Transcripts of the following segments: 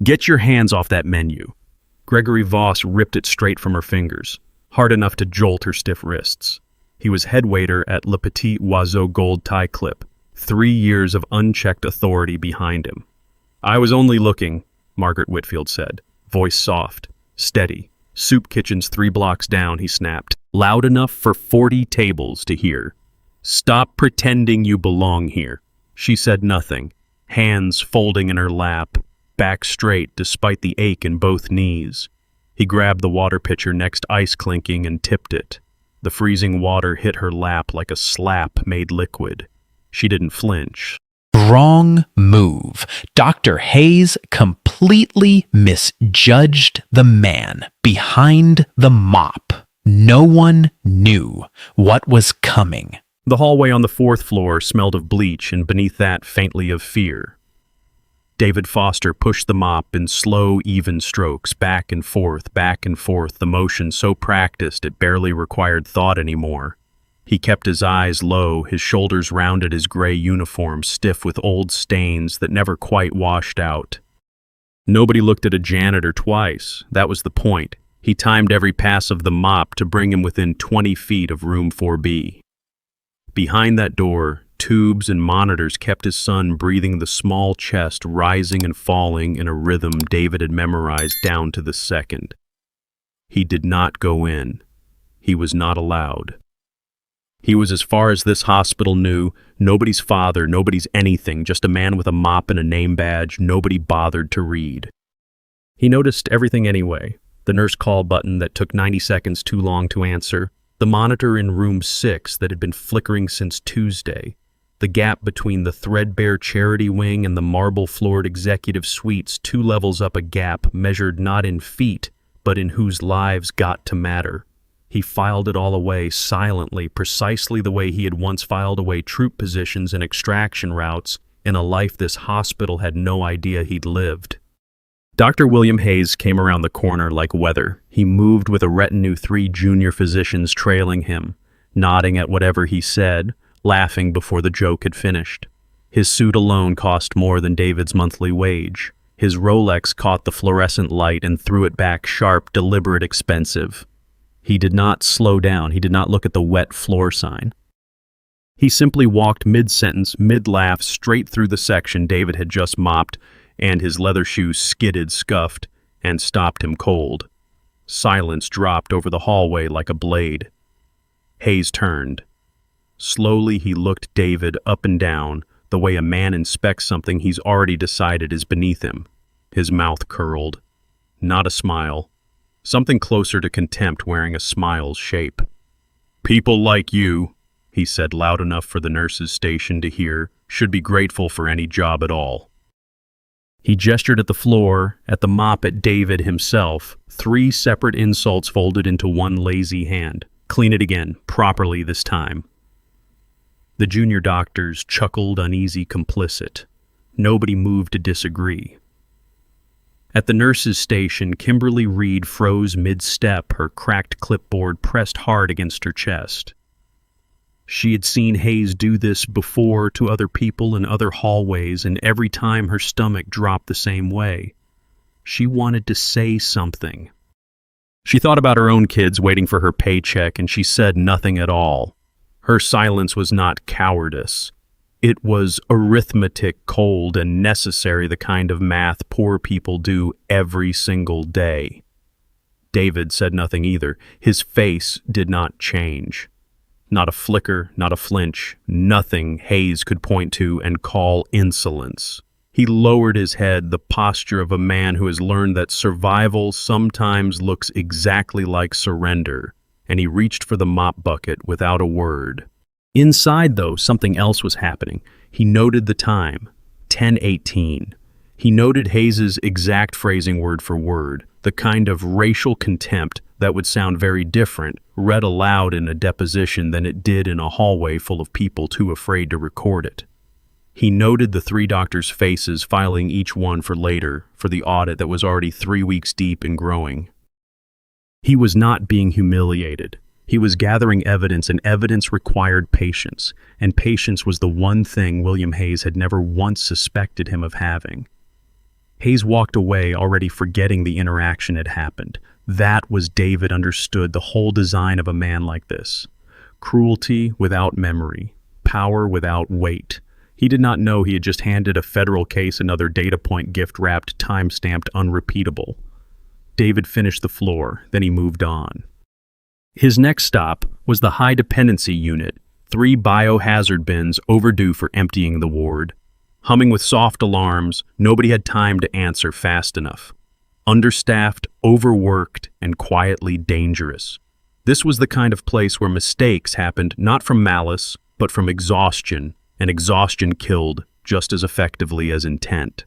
Get your hands off that menu. Gregory Voss ripped it straight from her fingers, hard enough to jolt her stiff wrists. He was head waiter at Le Petit Oiseau Gold Tie Clip, 3 years of unchecked authority behind him. I was only looking, Margaret Whitfield said, voice soft, steady. Soup kitchen's 3 blocks down, he snapped, loud enough for 40 tables to hear. Stop pretending you belong here. She said nothing, hands folding in her lap, back straight despite the ache in both knees. He grabbed the water pitcher next ice clinking and tipped it. The freezing water hit her lap like a slap made liquid. She didn't flinch. Wrong move. Dr. Hayes completely misjudged the man behind the mop. No one knew what was coming. The hallway on the 4th floor smelled of bleach, and beneath that faintly of fear. David Foster pushed the mop in slow, even strokes, back and forth, the motion so practiced it barely required thought anymore. He kept his eyes low, his shoulders rounded, his gray uniform stiff with old stains that never quite washed out. Nobody looked at a janitor twice. That was the point. He timed every pass of the mop to bring him within 20 feet of room 4B. Behind that door, tubes and monitors kept his son breathing, the small chest rising and falling in a rhythm David had memorized down to the second. He did not go in. He was not allowed. He was as far as this hospital knew, nobody's father, nobody's anything, just a man with a mop and a name badge nobody bothered to read. He noticed everything anyway. The nurse call button that took 90 seconds too long to answer, the monitor in room 6 that had been flickering since Tuesday, the gap between the threadbare charity wing and the marble-floored executive suites 2 levels up a gap measured not in feet, but in whose lives got to matter. He filed it all away silently, precisely the way he had once filed away troop positions and extraction routes in a life this hospital had no idea he'd lived. Dr. William Hayes came around the corner like weather. He moved with a retinue, 3 junior physicians trailing him, nodding at whatever he said, laughing before the joke had finished. His suit alone cost more than David's monthly wage. His Rolex caught the fluorescent light and threw it back sharp, deliberate, expensive. He did not slow down. He did not look at the wet floor sign. He simply walked mid-sentence, mid-laugh, straight through the section David had just mopped, and his leather shoes skidded, scuffed, and stopped him cold. Silence dropped over the hallway like a blade. Hayes turned. Slowly he looked David up and down, the way a man inspects something he's already decided is beneath him. His mouth curled. Not a smile. Something closer to contempt wearing a smile's shape. People like you, he said loud enough for the nurse's station to hear, should be grateful for any job at all. He gestured at the floor, at the mop, at David himself, 3 separate insults folded into one lazy hand. Clean it again, properly this time. The junior doctors chuckled, uneasy, complicit. Nobody moved to disagree. At the nurse's station, Kimberly Reed froze mid-step, her cracked clipboard pressed hard against her chest. She had seen Hayes do this before to other people in other hallways, and every time her stomach dropped the same way. She wanted to say something. She thought about her own kids waiting for her paycheck, and she said nothing at all. Her silence was not cowardice. It was arithmetic, cold and necessary, the kind of math poor people do every single day. David said nothing either. His face did not change. Not a flicker, not a flinch, nothing Hayes could point to and call insolence. He lowered his head, the posture of a man who has learned that survival sometimes looks exactly like surrender, and he reached for the mop bucket without a word. Inside, though, something else was happening. He noted the time, 10:18. He noted Hayes's exact phrasing word for word, the kind of racial contempt that would sound very different, read aloud in a deposition than it did in a hallway full of people too afraid to record it. He noted the 3 doctors' faces, filing each one for later, for the audit that was already 3 weeks deep and growing. He was not being humiliated. He was gathering evidence, and evidence required patience, and patience was the one thing William Hayes had never once suspected him of having. Hayes walked away, already forgetting the interaction had happened. That was David understood the whole design of a man like this. Cruelty without memory, power without weight. He did not know he had just handed a federal case another data point gift-wrapped, time-stamped, unrepeatable. David finished the floor, then he moved on. His next stop was the high dependency unit, 3 biohazard bins overdue for emptying the ward. Humming with soft alarms, nobody had time to answer fast enough. Understaffed, overworked, and quietly dangerous. This was the kind of place where mistakes happened not from malice, but from exhaustion, and exhaustion killed just as effectively as intent.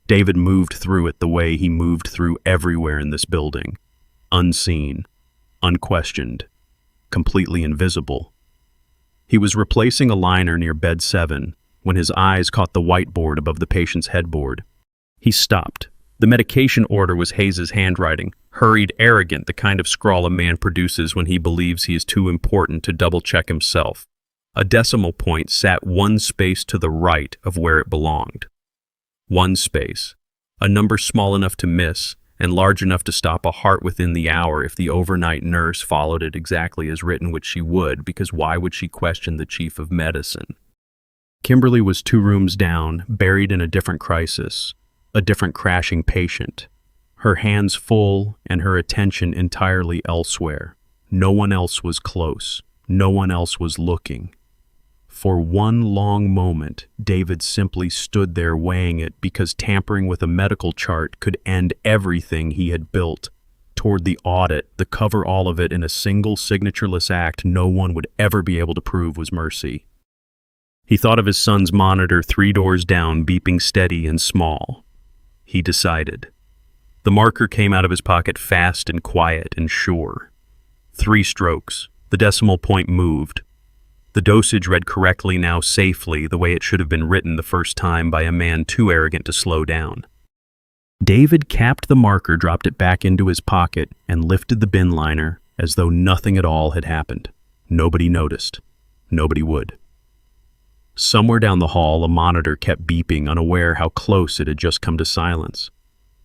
David moved through it the way he moved through everywhere in this building. Unseen, unquestioned, completely invisible. He was replacing a liner near bed 7 when his eyes caught the whiteboard above the patient's headboard. He stopped. The medication order was Hayes's handwriting, hurried, arrogant, the kind of scrawl a man produces when he believes he is too important to double-check himself. A decimal point sat 1 space to the right of where it belonged. 1 space, a number small enough to miss and large enough to stop a heart within the hour if the overnight nurse followed it exactly as written, which she would, because why would she question the chief of medicine? Kimberly was 2 rooms down, buried in a different crisis, a different crashing patient. Her hands full and her attention entirely elsewhere. No one else was close. No one else was looking. For one long moment, David simply stood there weighing it, because tampering with a medical chart could end everything he had built. Toward the audit, the cover all of it in a single signatureless act no one would ever be able to prove was mercy. He thought of his son's monitor 3 doors down, beeping steady and small. He decided. The marker came out of his pocket fast and quiet and sure. 3 strokes. The decimal point moved. The dosage read correctly now, safely, the way it should have been written the first time by a man too arrogant to slow down. David capped the marker, dropped it back into his pocket, and lifted the bin liner as though nothing at all had happened. Nobody noticed. Nobody would. Somewhere down the hall, a monitor kept beeping, unaware how close it had just come to silence.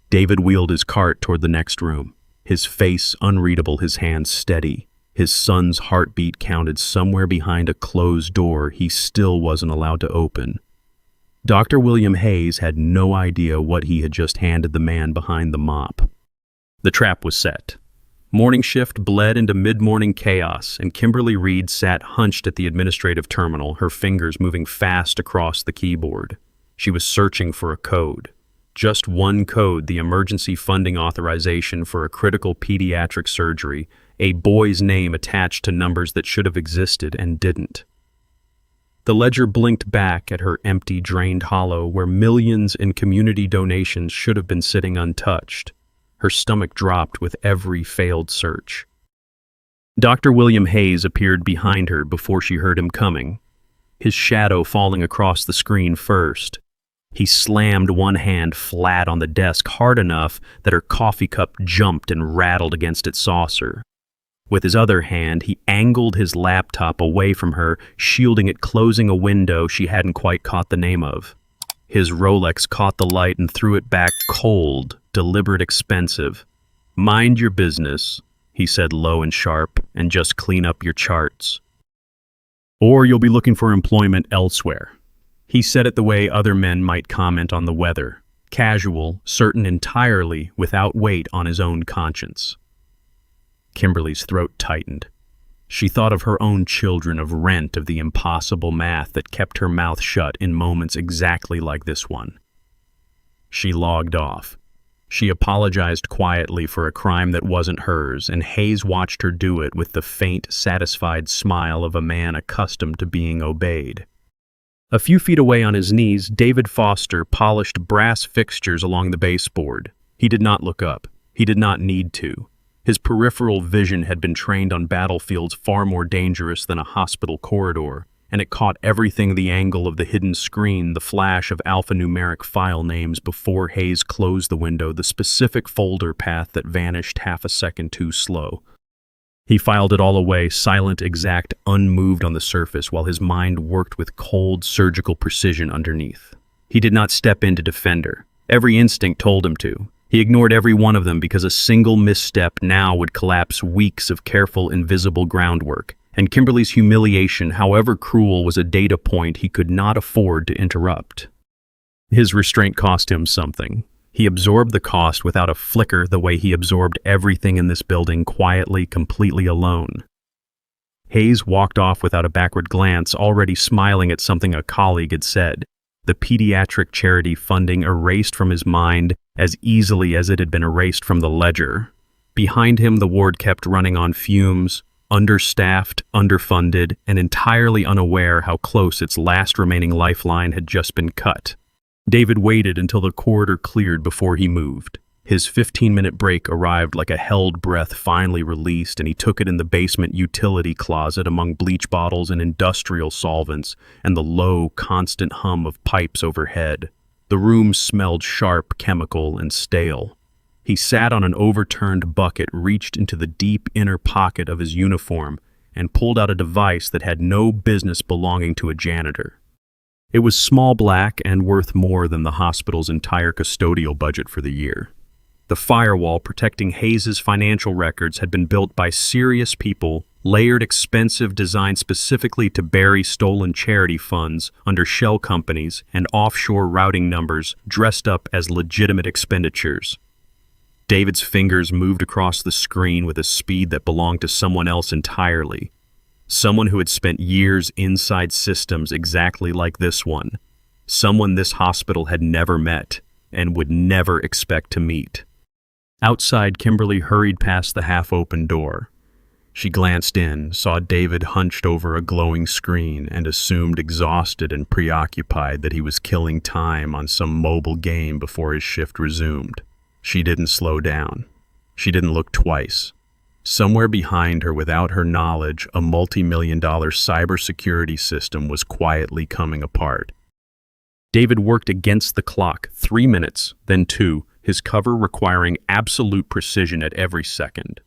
David wheeled his cart toward the next room, his face unreadable, his hands steady. His son's heartbeat counted somewhere behind a closed door he still wasn't allowed to open. Dr. William Hayes had no idea what he had just handed the man behind the mop. The trap was set. Morning shift bled into mid-morning chaos, and Kimberly Reed sat hunched at the administrative terminal, her fingers moving fast across the keyboard. She was searching for a code. Just one code, the emergency funding authorization for a critical pediatric surgery, a boy's name attached to numbers that should have existed and didn't. The ledger blinked back at her empty, drained hollow where millions in community donations should have been sitting untouched. Her stomach dropped with every failed search. Dr. William Hayes appeared behind her before she heard him coming, his shadow falling across the screen first. He slammed one hand flat on the desk hard enough that her coffee cup jumped and rattled against its saucer. With his other hand, he angled his laptop away from her, shielding it, closing a window she hadn't quite caught the name of. His Rolex caught the light and threw it back, cold, deliberate, expensive. "Mind your business," he said low and sharp, "and just clean up your charts. Or you'll be looking for employment elsewhere." He said it the way other men might comment on the weather, casual, certain entirely, without weight on his own conscience. Kimberly's throat tightened. She thought of her own children, of rent, of the impossible math that kept her mouth shut in moments exactly like this one. She logged off. She apologized quietly for a crime that wasn't hers, and Hayes watched her do it with the faint, satisfied smile of a man accustomed to being obeyed. A few feet away on his knees, David Foster polished brass fixtures along the baseboard. He did not look up. He did not need to. His peripheral vision had been trained on battlefields far more dangerous than a hospital corridor, and it caught everything: the angle of the hidden screen, the flash of alphanumeric file names before Hayes closed the window, the specific folder path that vanished half a second too slow. He filed it all away, silent, exact, unmoved on the surface, while his mind worked with cold, surgical precision underneath. He did not step in to defend her. Every instinct told him to. He ignored every one of them because a single misstep now would collapse weeks of careful, invisible groundwork. And Kimberly's humiliation, however cruel, was a data point he could not afford to interrupt. His restraint cost him something. He absorbed the cost without a flicker, the way he absorbed everything in this building, quietly, completely alone. Hayes walked off without a backward glance, already smiling at something a colleague had said. The pediatric charity funding erased from his mind as easily as it had been erased from the ledger. Behind him, the ward kept running on fumes, understaffed, underfunded, and entirely unaware how close its last remaining lifeline had just been cut. David waited until the corridor cleared before he moved. His 15-minute break arrived like a held breath finally released, and he took it in the basement utility closet among bleach bottles and industrial solvents and the low, constant hum of pipes overhead. The room smelled sharp, chemical, and stale. He sat on an overturned bucket, reached into the deep inner pocket of his uniform, and pulled out a device that had no business belonging to a janitor. It was small black and worth more than the hospital's entire custodial budget for the year. The firewall protecting Hayes's financial records had been built by serious people, layered expensive designed specifically to bury stolen charity funds under shell companies and offshore routing numbers dressed up as legitimate expenditures. David's fingers moved across the screen with a speed that belonged to someone else entirely. Someone who had spent years inside systems exactly like this one. Someone this hospital had never met and would never expect to meet. Outside, Kimberly hurried past the half-open door. She glanced in, saw David hunched over a glowing screen, and assumed, exhausted and preoccupied, that he was killing time on some mobile game before his shift resumed. She didn't slow down. She didn't look twice. Somewhere behind her, without her knowledge, a multi-million-dollar cybersecurity system was quietly coming apart. David worked against the clock, 3 minutes, then 2, his cover requiring absolute precision at every second.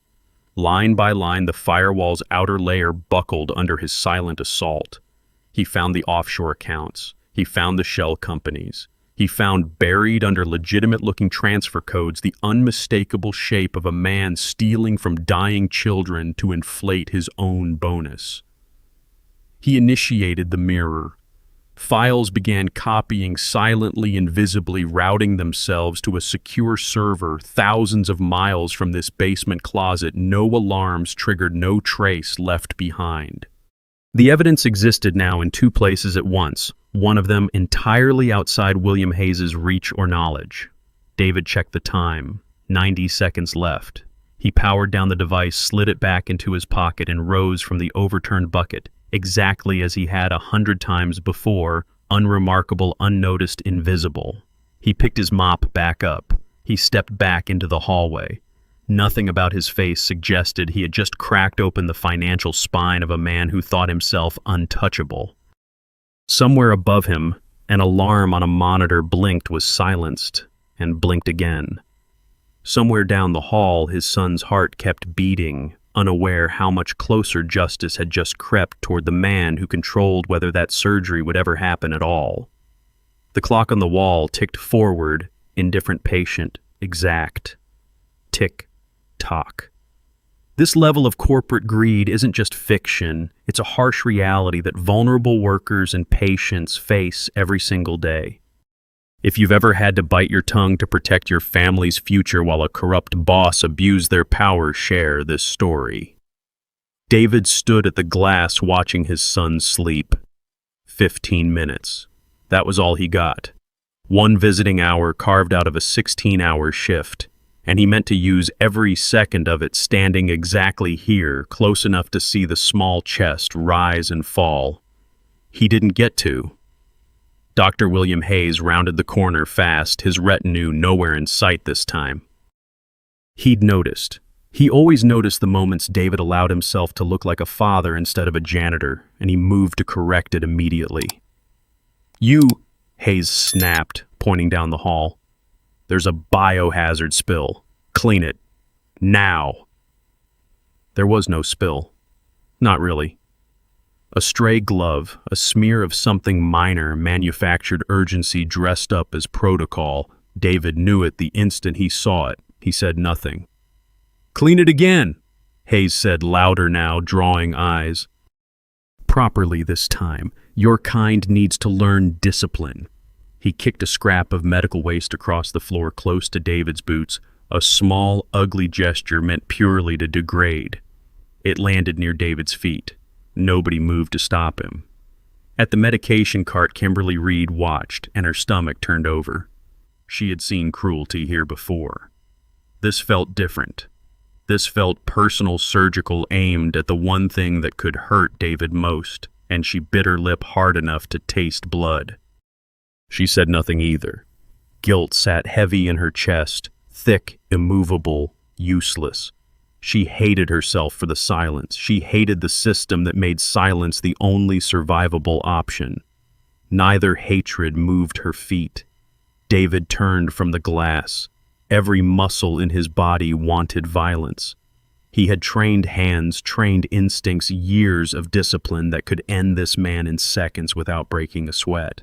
Line by line, the firewall's outer layer buckled under his silent assault. He found the offshore accounts. He found the shell companies. He found, buried under legitimate-looking transfer codes, the unmistakable shape of a man stealing from dying children to inflate his own bonus. He initiated the mirror. Files began copying silently, invisibly, routing themselves to a secure server thousands of miles from this basement closet. No alarms triggered, no trace left behind. The evidence existed now in 2 places at once, one of them entirely outside William Hayes's reach or knowledge. David checked the time. 90 seconds left. He powered down the device, slid it back into his pocket, and rose from the overturned bucket, exactly as he had 100 times before, unremarkable, unnoticed, invisible. He picked his mop back up. He stepped back into the hallway. Nothing about his face suggested he had just cracked open the financial spine of a man who thought himself untouchable. Somewhere above him, an alarm on a monitor blinked, was silenced, and blinked again. Somewhere down the hall, his son's heart kept beating, unaware how much closer justice had just crept toward the man who controlled whether that surgery would ever happen at all. The clock on the wall ticked forward, indifferent, patient, exact. Tick, tock. This level of corporate greed isn't just fiction, it's a harsh reality that vulnerable workers and patients face every single day. If you've ever had to bite your tongue to protect your family's future while a corrupt boss abused their power, share this story. David stood at the glass watching his son sleep. 15 minutes. That was all he got. 1 visiting hour carved out of a 16-hour shift. And he meant to use every second of it standing exactly here, close enough to see the small chest rise and fall. He didn't get to. Dr. William Hayes rounded the corner fast, his retinue nowhere in sight this time. He'd noticed. He always noticed the moments David allowed himself to look like a father instead of a janitor, and he moved to correct it immediately. "You," Hayes snapped, pointing down the hall. "There's a biohazard spill. Clean it. Now." There was no spill. Not really. A stray glove, a smear of something minor, manufactured urgency dressed up as protocol, David knew it the instant he saw it. He said nothing. "Clean it again," Hayes said louder now, drawing eyes. "Properly this time. Your kind needs to learn discipline." He kicked a scrap of medical waste across the floor close to David's boots, a small, ugly gesture meant purely to degrade. It landed near David's feet. Nobody moved to stop him. At the medication cart, Kimberly Reed watched, and her stomach turned over. She had seen cruelty here before. This felt different. This felt personal, surgical, aimed at the one thing that could hurt David most, and she bit her lip hard enough to taste blood. She said nothing either. Guilt sat heavy in her chest, thick, immovable, useless. She hated herself for the silence. She hated the system that made silence the only survivable option. Neither hatred moved her feet. David turned from the glass. Every muscle in his body wanted violence. He had trained hands, trained instincts, years of discipline that could end this man in seconds without breaking a sweat.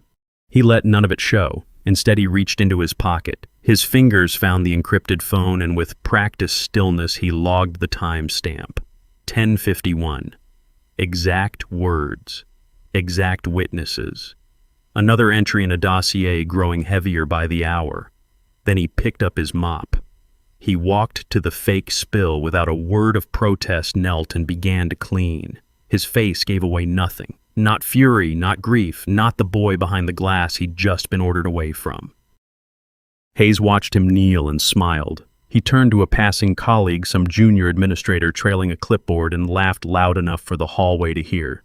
He let none of it show. Instead, he reached into his pocket. His fingers found the encrypted phone, and with practiced stillness, he logged the timestamp. 10:51. Exact words. Exact witnesses. Another entry in a dossier growing heavier by the hour. Then he picked up his mop. He walked to the fake spill without a word of protest, knelt and began to clean. His face gave away nothing. Not fury, not grief, not the boy behind the glass he'd just been ordered away from. Hayes watched him kneel and smiled. He turned to a passing colleague, some junior administrator trailing a clipboard, and laughed loud enough for the hallway to hear.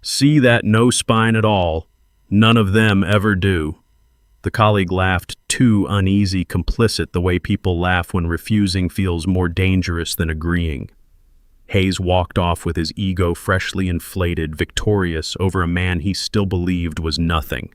"See that no spine at all? None of them ever do." The colleague laughed, too uneasy, complicit, the way people laugh when refusing feels more dangerous than agreeing. Hayes walked off with his ego freshly inflated, victorious over a man he still believed was nothing.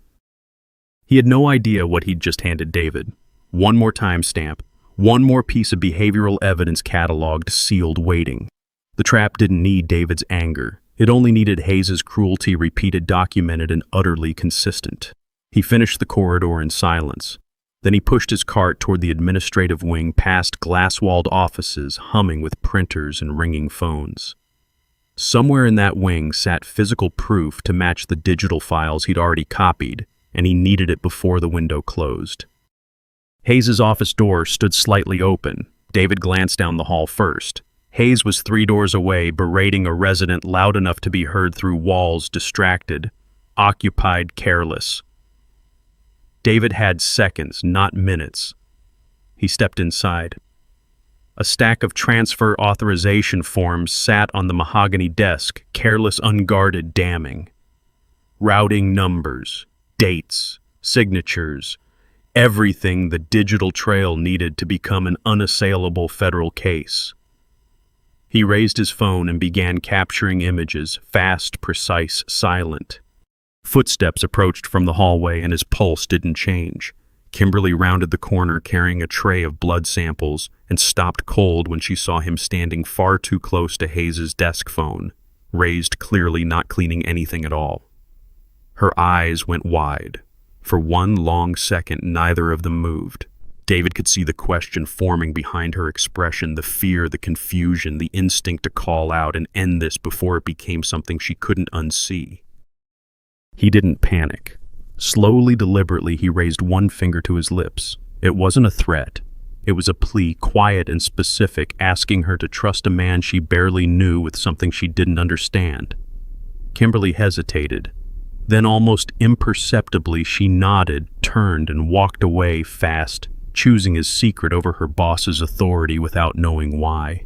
He had no idea what he'd just handed David. One more timestamp, one more piece of behavioral evidence cataloged, sealed, waiting. The trap didn't need David's anger. It only needed Hayes's cruelty, repeated, documented, and utterly consistent. He finished the corridor in silence. Then he pushed his cart toward the administrative wing, past glass-walled offices humming with printers and ringing phones. Somewhere in that wing sat physical proof to match the digital files he'd already copied, and he needed it before the window closed. Hayes's office door stood slightly open. David glanced down the hall first. Hayes was 3 doors away, berating a resident loud enough to be heard through walls, distracted, occupied, careless. David had seconds, not minutes. He stepped inside. A stack of transfer authorization forms sat on the mahogany desk, careless, unguarded, damning. Routing numbers, dates, signatures, everything the digital trail needed to become an unassailable federal case. He raised his phone and began capturing images, fast, precise, silent. Footsteps approached from the hallway, and his pulse didn't change. Kimberly rounded the corner carrying a tray of blood samples and stopped cold when she saw him standing far too close to Hayes's desk phone, raised, clearly not cleaning anything at all. Her eyes went wide. For one long second, neither of them moved. David could see the question forming behind her expression, the fear, the confusion, the instinct to call out and end this before it became something she couldn't unsee. He didn't panic. Slowly, deliberately, he raised one finger to his lips. It wasn't a threat. It was a plea, quiet and specific, asking her to trust a man she barely knew with something she didn't understand. Kimberly hesitated. Then, almost imperceptibly, she nodded, turned, and walked away fast, choosing his secret over her boss's authority without knowing why.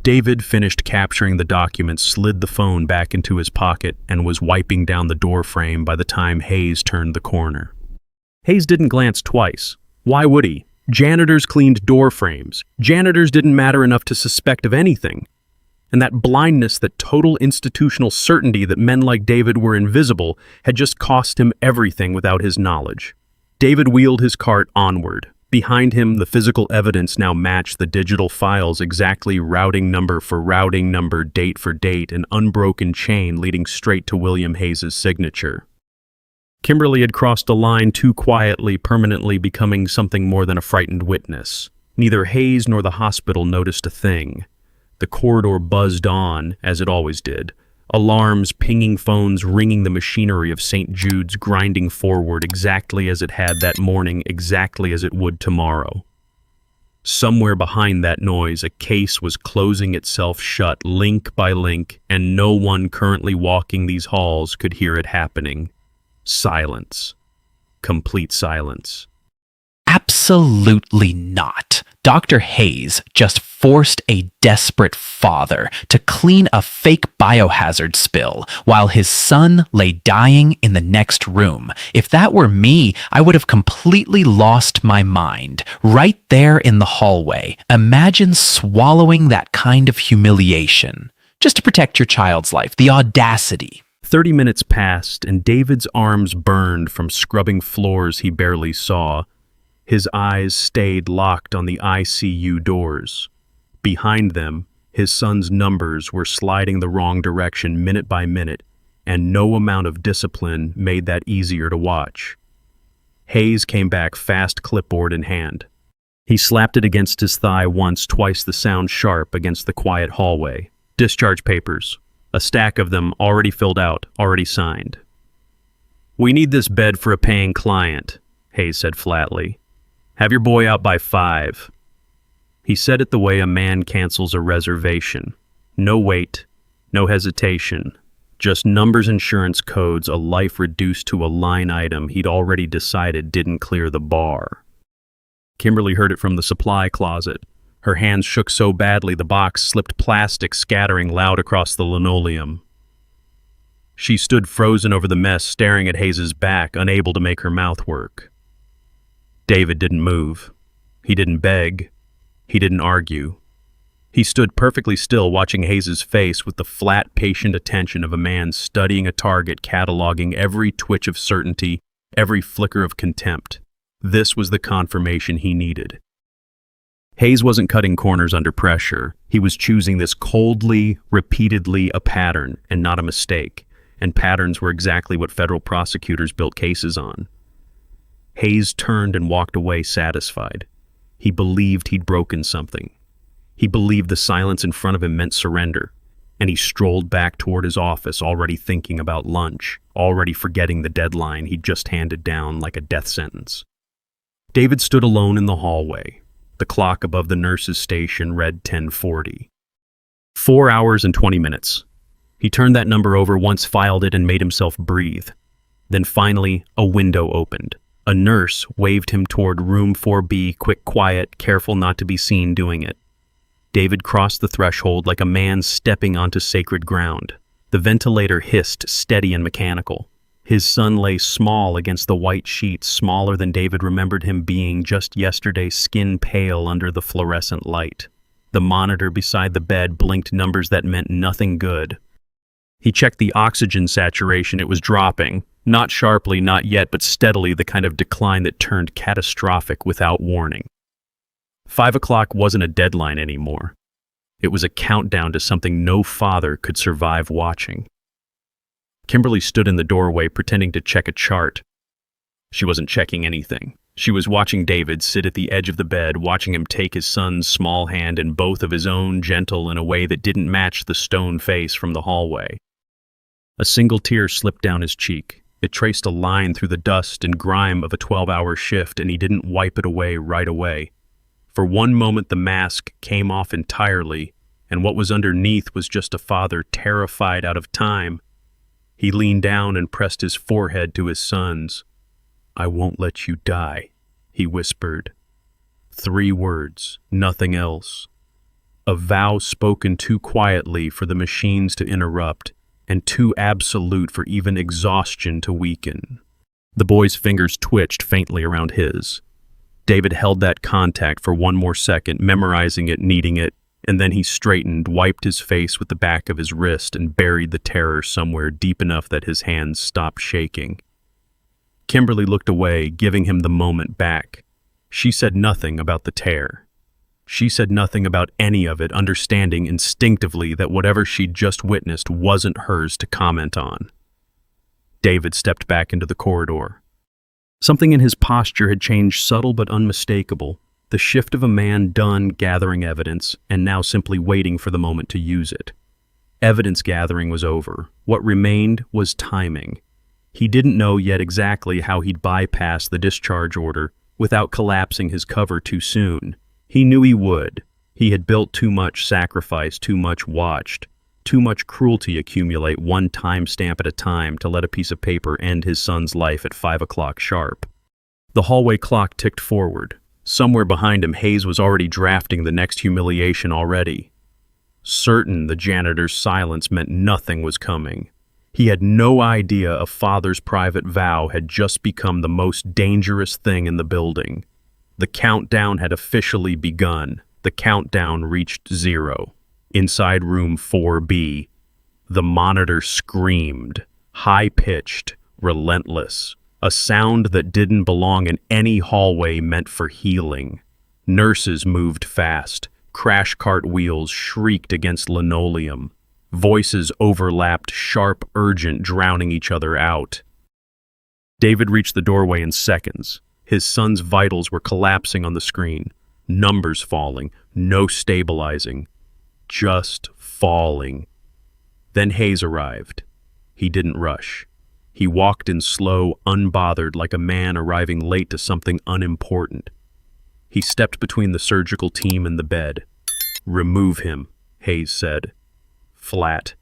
David finished capturing the documents, slid the phone back into his pocket, and was wiping down the door frame by the time Hayes turned the corner. Hayes didn't glance twice. Why would he? Janitors cleaned door frames. Janitors didn't matter enough to suspect of anything. And that blindness, that total institutional certainty that men like David were invisible, had just cost him everything without his knowledge. David wheeled his cart onward. Behind him, the physical evidence now matched the digital files exactly, routing number for routing number, date for date, an unbroken chain leading straight to William Hayes's signature. Kimberly had crossed a line too quietly, permanently becoming something more than a frightened witness. Neither Hayes nor the hospital noticed a thing. The corridor buzzed on, as it always did. Alarms, pinging phones, ringing, the machinery of St. Jude's grinding forward exactly as it had that morning, exactly as it would tomorrow. Somewhere behind that noise, a case was closing itself shut, link by link, and no one currently walking these halls could hear it happening. Silence. Complete silence. Absolutely not. Dr. Hayes just forced a desperate father to clean a fake biohazard spill while his son lay dying in the next room. If that were me, I would have completely lost my mind. Right there in the hallway. Imagine swallowing that kind of humiliation. Just to protect your child's life. The audacity. 30 minutes passed, and David's arms burned from scrubbing floors he barely saw. His eyes stayed locked on the ICU doors. Behind them, his son's numbers were sliding the wrong direction minute by minute, and no amount of discipline made that easier to watch. Hayes came back fast, clipboard in hand. He slapped it against his thigh once, twice the sound sharp against the quiet hallway. Discharge papers. A stack of them already filled out, already signed. "We need this bed for a paying client," Hayes said flatly. "Have your boy out by 5. He said it the way a man cancels a reservation. No wait, no hesitation. Just numbers, insurance codes, a life reduced to a line item he'd already decided didn't clear the bar. Kimberly heard it from the supply closet. Her hands shook so badly the box slipped, plastic scattering loud across the linoleum. She stood frozen over the mess, staring at Hayes's back, unable to make her mouth work. David didn't move. He didn't beg. He didn't argue. He stood perfectly still, watching Hayes's face with the flat, patient attention of a man studying a target, cataloging every twitch of certainty, every flicker of contempt. This was the confirmation he needed. Hayes wasn't cutting corners under pressure. He was choosing this coldly, repeatedly, a pattern, and not a mistake. And patterns were exactly what federal prosecutors built cases on. Hayes turned and walked away satisfied. He believed he'd broken something. He believed the silence in front of him meant surrender, and he strolled back toward his office, already thinking about lunch, already forgetting the deadline he'd just handed down like a death sentence. David stood alone in the hallway. The clock above the nurse's station read 10:40. 4 hours and 20 minutes. He turned that number over once, filed it, and made himself breathe. Then finally, a window opened. A nurse waved him toward room 4B, quick, quiet, careful not to be seen doing it. David crossed the threshold like a man stepping onto sacred ground. The ventilator hissed, steady and mechanical. His son lay small against the white sheets, smaller than David remembered him being just yesterday, skin pale under the fluorescent light. The monitor beside the bed blinked numbers that meant nothing good. He checked the oxygen saturation. It was dropping. Not sharply, not yet, but steadily, the kind of decline that turned catastrophic without warning. 5 o'clock wasn't a deadline anymore. It was a countdown to something no father could survive watching. Kimberly stood in the doorway, pretending to check a chart. She wasn't checking anything. She was watching David sit at the edge of the bed, watching him take his son's small hand in both of his own, gentle in a way that didn't match the stone face from the hallway. A single tear slipped down his cheek. It traced a line through the dust and grime of a 12-hour shift, and he didn't wipe it away right away. For one moment the mask came off entirely, and what was underneath was just a father terrified out of time. He leaned down and pressed his forehead to his son's. "I won't let you die," he whispered. 3 words, nothing else. A vow spoken too quietly for the machines to interrupt, and too absolute for even exhaustion to weaken. The boy's fingers twitched faintly around his. David held that contact for one more second, memorizing it, needing it, and then he straightened, wiped his face with the back of his wrist, and buried the terror somewhere deep enough that his hands stopped shaking. Kimberly looked away, giving him the moment back. She said nothing about the tear. She said nothing about any of it, understanding instinctively that whatever she'd just witnessed wasn't hers to comment on. David stepped back into the corridor. Something in his posture had changed, subtle but unmistakable, the shift of a man done gathering evidence and now simply waiting for the moment to use it. Evidence gathering was over. What remained was timing. He didn't know yet exactly how he'd bypass the discharge order without collapsing his cover too soon. He knew he would. He had built too much sacrifice, too much watched, too much cruelty accumulate one timestamp at a time to let a piece of paper end his son's life at 5 o'clock sharp. The hallway clock ticked forward. Somewhere behind him, Hayes was already drafting the next humiliation already. Certain the janitor's silence meant nothing was coming. He had no idea a father's private vow had just become the most dangerous thing in the building. The countdown had officially begun. The countdown reached 0. Inside room 4B, the monitor screamed, high-pitched, relentless, a sound that didn't belong in any hallway meant for healing. Nurses moved fast. Crash cart wheels shrieked against linoleum. Voices overlapped, sharp, urgent, drowning each other out. David reached the doorway in seconds. His son's vitals were collapsing on the screen. Numbers falling, no stabilizing. Just falling. Then Hayes arrived. He didn't rush. He walked in slow, unbothered, like a man arriving late to something unimportant. He stepped between the surgical team and the bed. "Remove him," Hayes said. Flat.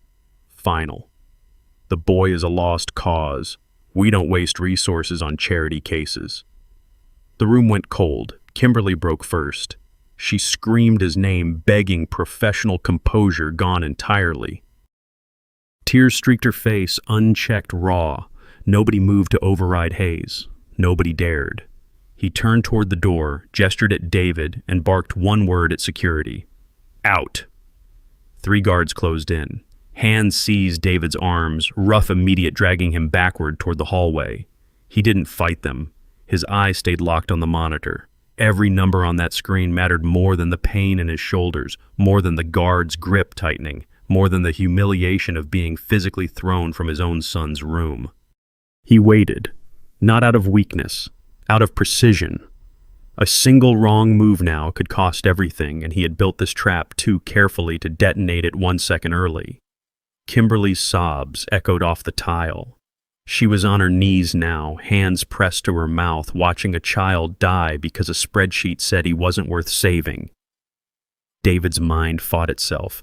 Final. "The boy is a lost cause. We don't waste resources on charity cases." The room went cold. Kimberly broke first. She screamed his name, begging, professional composure gone entirely. Tears streaked her face, unchecked, raw. Nobody moved to override Hayes. Nobody dared. He turned toward the door, gestured at David, and barked one word at security. "Out." 3 guards closed in. Hands seized David's arms, rough immediate dragging him backward toward the hallway. He didn't fight them. His eyes stayed locked on the monitor. Every number on that screen mattered more than the pain in his shoulders, more than the guard's grip tightening, more than the humiliation of being physically thrown from his own son's room. He waited, not out of weakness, out of precision. A single wrong move now could cost everything, and he had built this trap too carefully to detonate it 1 second early. Kimberly's sobs echoed off the tile. She was on her knees now, hands pressed to her mouth, watching a child die because a spreadsheet said he wasn't worth saving. David's mind fought itself.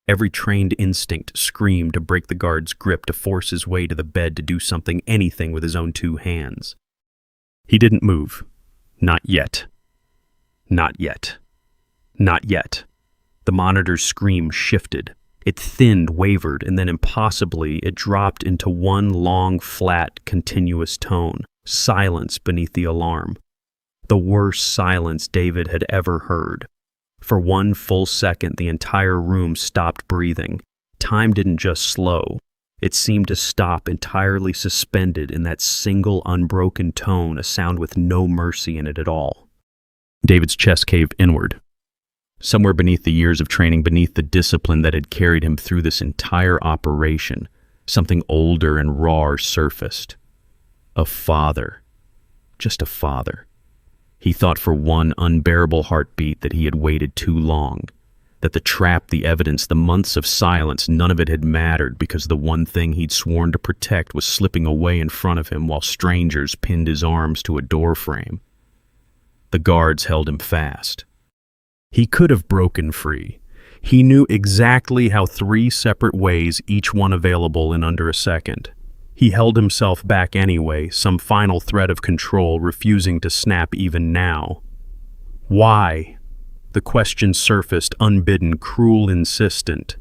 Every trained instinct screamed to break the guard's grip, to force his way to the bed, to do something, anything with his own 2 hands. He didn't move. Not yet. Not yet. Not yet. The monitor's scream shifted. It thinned, wavered, and then impossibly it dropped into one long, flat, continuous tone. Silence beneath the alarm. The worst silence David had ever heard. For 1 full second, the entire room stopped breathing. Time didn't just slow. It seemed to stop, entirely suspended in that single, unbroken tone, a sound with no mercy in it at all. David's chest caved inward. Somewhere beneath the years of training, beneath the discipline that had carried him through this entire operation, something older and rawer surfaced. A father. Just a father. He thought for one unbearable heartbeat that he had waited too long, that the trap, the evidence, the months of silence, none of it had mattered because the one thing he'd sworn to protect was slipping away in front of him while strangers pinned his arms to a doorframe. The guards held him fast. He could have broken free. He knew exactly how 3 separate ways, each one available in under a second. He held himself back anyway, some final thread of control refusing to snap even now. Why? The question surfaced, unbidden, cruel, insistent.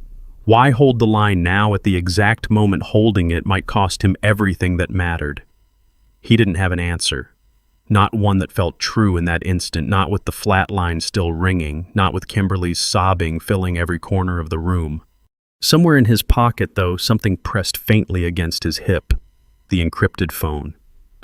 Why hold the line now at the exact moment holding it might cost him everything that mattered? He didn't have an answer. Not one that felt true in that instant, not with the flat line still ringing, not with Kimberly's sobbing filling every corner of the room. Somewhere in his pocket, though, something pressed faintly against his hip. The encrypted phone.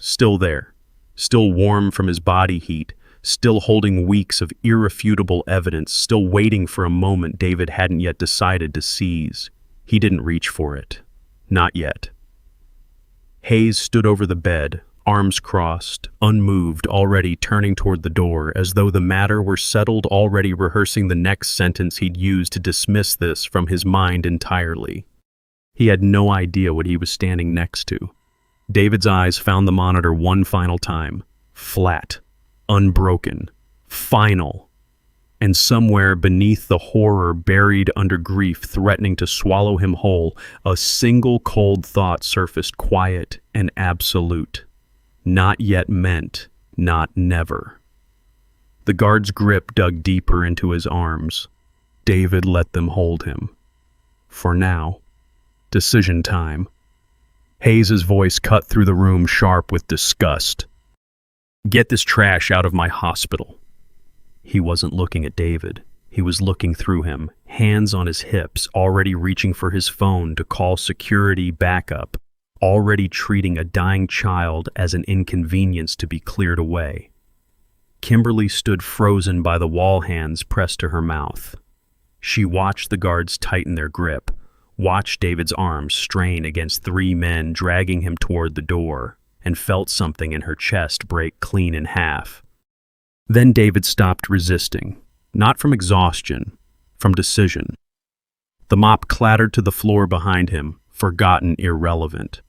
Still there. Still warm from his body heat. Still holding weeks of irrefutable evidence. Still waiting for a moment David hadn't yet decided to seize. He didn't reach for it. Not yet. Hayes stood over the bed, arms crossed, unmoved, already turning toward the door, as though the matter were settled, already rehearsing the next sentence he'd use to dismiss this from his mind entirely. He had no idea what he was standing next to. David's eyes found the monitor one final time. Flat, unbroken, final. And somewhere beneath the horror buried under grief threatening to swallow him whole, a single cold thought surfaced, quiet and absolute. Not yet meant, not never. The guard's grip dug deeper into his arms. David let them hold him. For now. Decision time. Hayes's voice cut through the room, sharp with disgust. Get this trash out of my hospital. He wasn't looking at David. He was looking through him, hands on his hips, already reaching for his phone to call security backup, already treating a dying child as an inconvenience to be cleared away. Kimberly stood frozen by the wall, hands pressed to her mouth. She watched the guards tighten their grip, watched David's arms strain against three men dragging him toward the door, and felt something in her chest break clean in half. Then David stopped resisting, not from exhaustion, from decision. The mop clattered to the floor behind him, forgotten, irrelevant.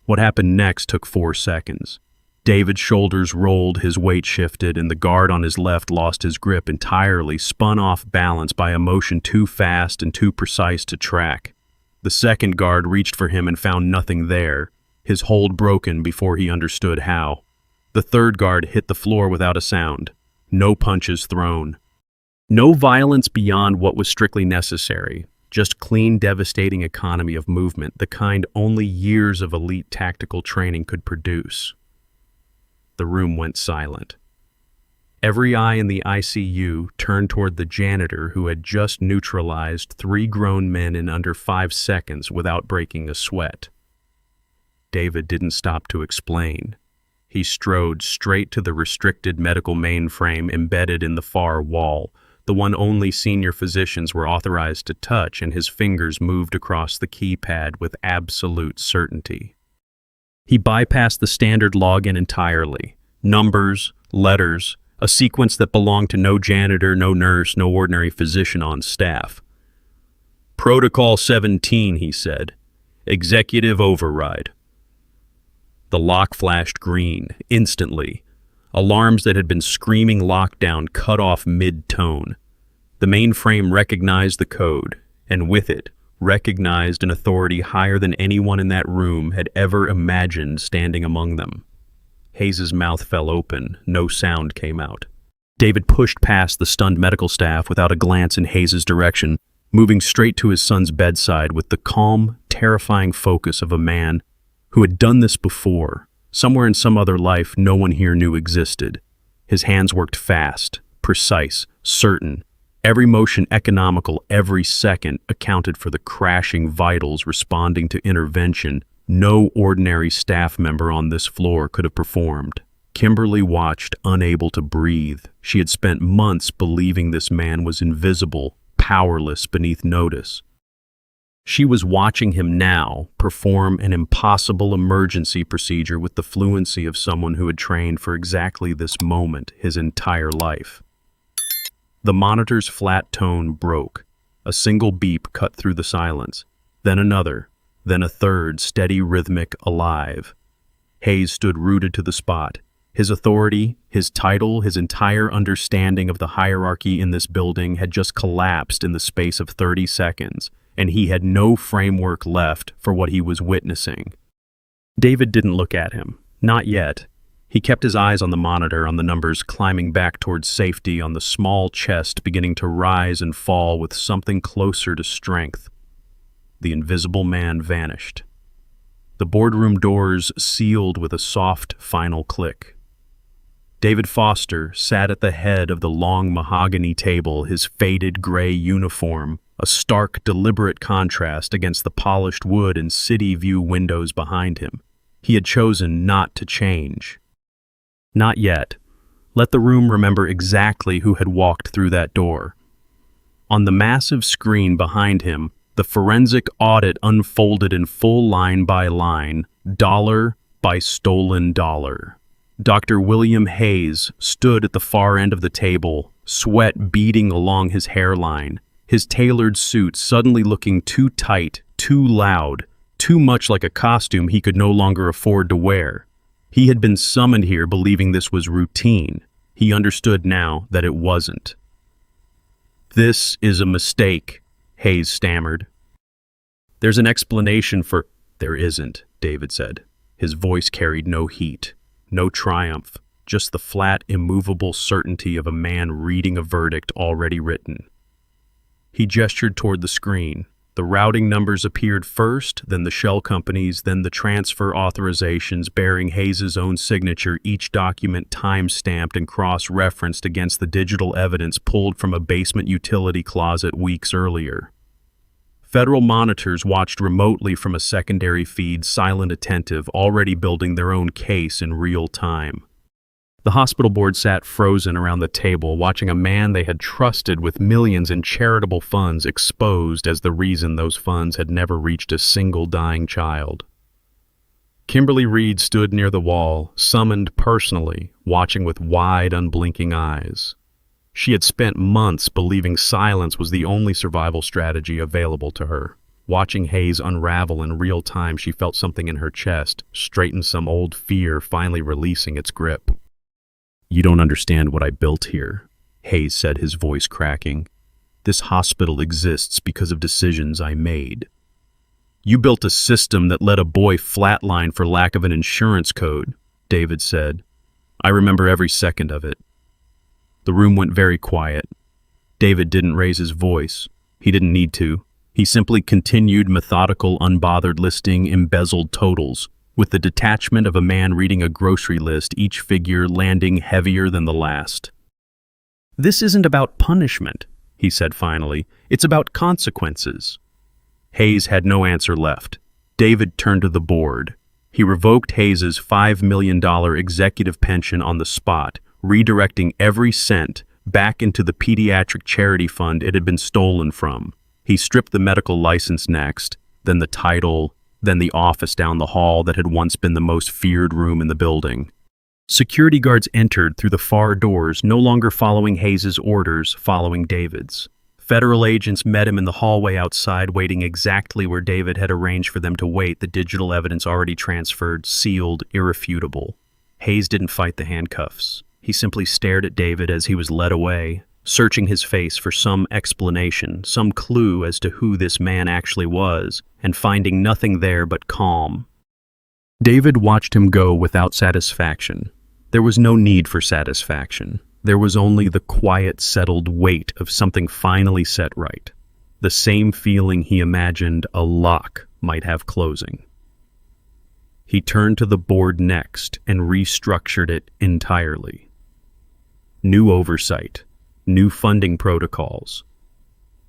What happened next took 4 seconds. David's shoulders rolled, his weight shifted, and the guard on his left lost his grip entirely, spun off balance by a motion too fast and too precise to track. The second guard reached for him and found nothing there, his hold broken before he understood how. The third guard hit the floor without a sound. No punches thrown. No violence beyond what was strictly necessary. Just clean, devastating economy of movement, the kind only years of elite tactical training could produce. The room went silent. Every eye in the ICU turned toward the janitor who had just neutralized 3 grown men in under 5 seconds without breaking a sweat. David didn't stop to explain. He strode straight to the restricted medical mainframe embedded in the far wall, the one only senior physicians were authorized to touch, and his fingers moved across the keypad with absolute certainty. He bypassed the standard login entirely. Numbers, letters, a sequence that belonged to no janitor, no nurse, no ordinary physician on staff. Protocol 17, he said. Executive override. The lock flashed green, instantly. Alarms that had been screaming lockdown cut off mid-tone. The mainframe recognized the code, and with it, recognized an authority higher than anyone in that room had ever imagined standing among them. Hayes's mouth fell open, no sound came out. David pushed past the stunned medical staff without a glance in Hayes's direction, moving straight to his son's bedside with the calm, terrifying focus of a man who had done this before, somewhere in some other life no one here knew existed. His hands worked fast, precise, certain. Every motion economical, every second accounted for the crashing vitals responding to intervention no ordinary staff member on this floor could have performed. Kimberly watched, unable to breathe. She had spent months believing this man was invisible, powerless, beneath notice. She was watching him now perform an impossible emergency procedure with the fluency of someone who had trained for exactly this moment his entire life. The monitor's flat tone broke. A single beep cut through the silence, then another, then a third, steady, rhythmic, alive. Hayes stood rooted to the spot. His authority, his title, his entire understanding of the hierarchy in this building had just collapsed in the space of 30 seconds. And he had no framework left for what he was witnessing. David didn't look at him. Not yet. He kept his eyes on the monitor, on the numbers climbing back towards safety, on the small chest beginning to rise and fall with something closer to strength. The invisible man vanished. The boardroom doors sealed with a soft, final click. David Foster sat at the head of the long mahogany table, his faded gray uniform, a stark, deliberate contrast against the polished wood and city view windows behind him. He had chosen not to change. Not yet. Let the room remember exactly who had walked through that door. On the massive screen behind him, The forensic audit unfolded in full line by line, dollar by stolen dollar. Dr. William Hayes stood at the far end of the table, sweat beading along his hairline, his tailored suit suddenly looking too tight, too loud, too much like a costume he could no longer afford to wear. He had been summoned here believing this was routine. He understood now that it wasn't. "This is a mistake," Hayes stammered. "There's an explanation for—" "There isn't," David said. His voice carried no heat, no triumph, just the flat, immovable certainty of a man reading a verdict already written. He gestured toward the screen. The routing numbers appeared first, then the shell companies, then the transfer authorizations bearing Hayes' own signature, each document time-stamped and cross-referenced against the digital evidence pulled from a basement utility closet weeks earlier. Federal monitors watched remotely from a secondary feed, silent, attentive, already building their own case in real time. The hospital board sat frozen around the table, watching a man they had trusted with millions in charitable funds exposed as the reason those funds had never reached a single dying child. Kimberly Reed stood near the wall, summoned personally, watching with wide, unblinking eyes. She had spent months believing silence was the only survival strategy available to her. Watching Hayes unravel in real time, she felt something in her chest, straighten some old fear finally releasing its grip. "You don't understand what I built here," Hayes said, his voice cracking. "This hospital exists because of decisions I made. You built a system that let a boy flatline for lack of an insurance code," David said. "I remember every second of it." The room went very quiet. David didn't raise his voice. He didn't need to. He simply continued methodical, unbothered listing embezzled totals, with the detachment of a man reading a grocery list, each figure landing heavier than the last. "This isn't about punishment," he said finally. "It's about consequences." Hayes had no answer left. David turned to the board. He revoked Hayes' $5 million executive pension on the spot, redirecting every cent back into the pediatric charity fund it had been stolen from. He stripped the medical license next, then the title, then the office down the hall that had once been the most feared room in the building. Security guards entered through the far doors, no longer following Hayes' orders, following David's. Federal agents met him in the hallway outside, waiting exactly where David had arranged for them to wait, the digital evidence already transferred, sealed, irrefutable. Hayes didn't fight the handcuffs. He simply stared at David as he was led away, searching his face for some explanation, some clue as to who this man actually was, and finding nothing there but calm. David watched him go without satisfaction. There was no need for satisfaction. There was only the quiet, settled weight of something finally set right. The same feeling he imagined a lock might have closing. He turned to the board next and restructured it entirely. New oversight. New funding protocols,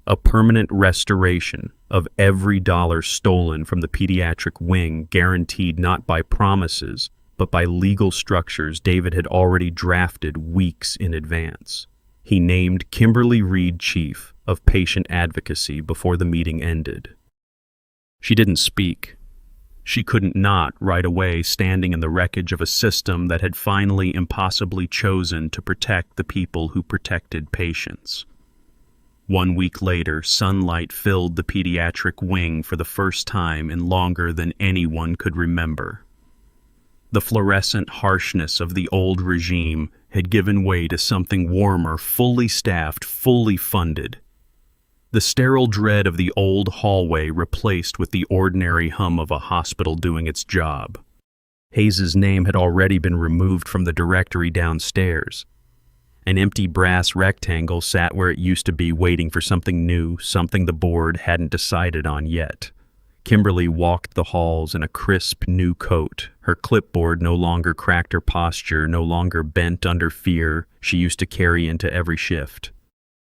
a permanent restoration of every dollar stolen from the pediatric wing, guaranteed not by promises, but by legal structures David had already drafted weeks in advance. He named Kimberly Reed chief of patient advocacy before the meeting ended. She didn't speak. She couldn't not right away, standing in the wreckage of a system that had finally impossibly chosen to protect the people who protected patients. 1 week later, sunlight filled the pediatric wing for the first time in longer than anyone could remember. The fluorescent harshness of the old regime had given way to something warmer, fully staffed, fully funded. The sterile dread of the old hallway replaced with the ordinary hum of a hospital doing its job. Hayes' name had already been removed from the directory downstairs. An empty brass rectangle sat where it used to be, waiting for something new, something the board hadn't decided on yet. Kimberly walked the halls in a crisp new coat. Her clipboard no longer cracked her posture, no longer bent under fear she used to carry into every shift.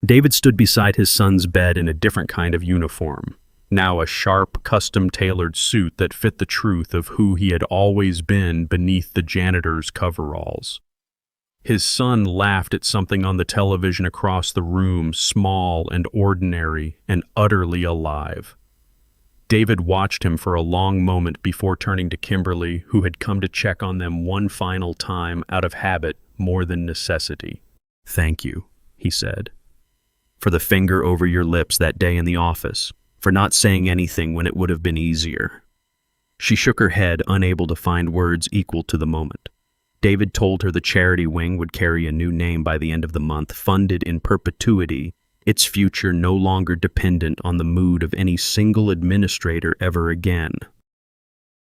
David stood beside his son's bed in a different kind of uniform, now a sharp, custom-tailored suit that fit the truth of who he had always been beneath the janitor's coveralls. His son laughed at something on the television across the room, small and ordinary and utterly alive. David watched him for a long moment before turning to Kimberly, who had come to check on them one final time out of habit more than necessity. "Thank you," he said, "for the finger over your lips that day in the office, for not saying anything when it would have been easier." She shook her head, unable to find words equal to the moment. David told her the charity wing would carry a new name by the end of the month, funded in perpetuity, its future no longer dependent on the mood of any single administrator ever again.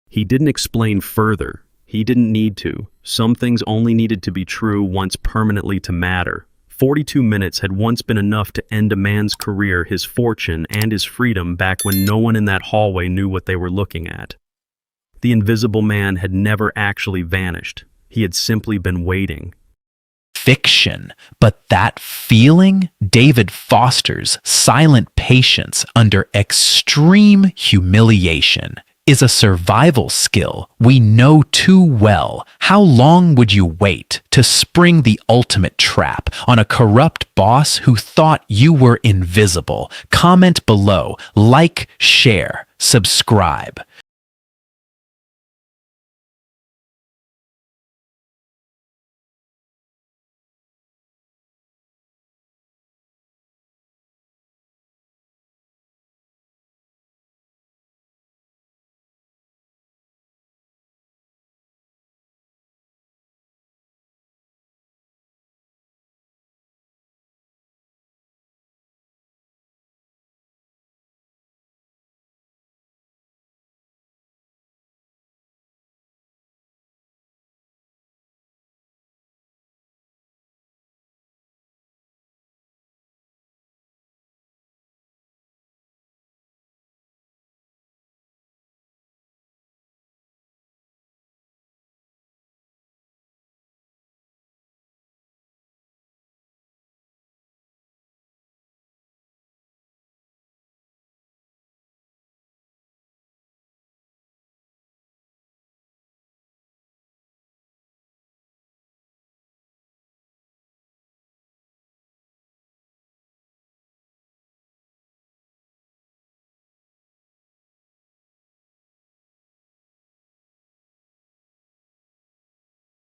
He didn't explain further. He didn't need to. Some things only needed to be true once permanently to matter. 42 minutes had once been enough to end a man's career, his fortune, and his freedom back when no one in that hallway knew what they were looking at. The invisible man had never actually vanished. He had simply been waiting. Fiction, but that feeling, David Foster's silent patience under extreme humiliation, is a survival skill we know too well. How long would you wait to spring the ultimate trap on a corrupt boss who thought you were invisible? Comment below, like, share, subscribe.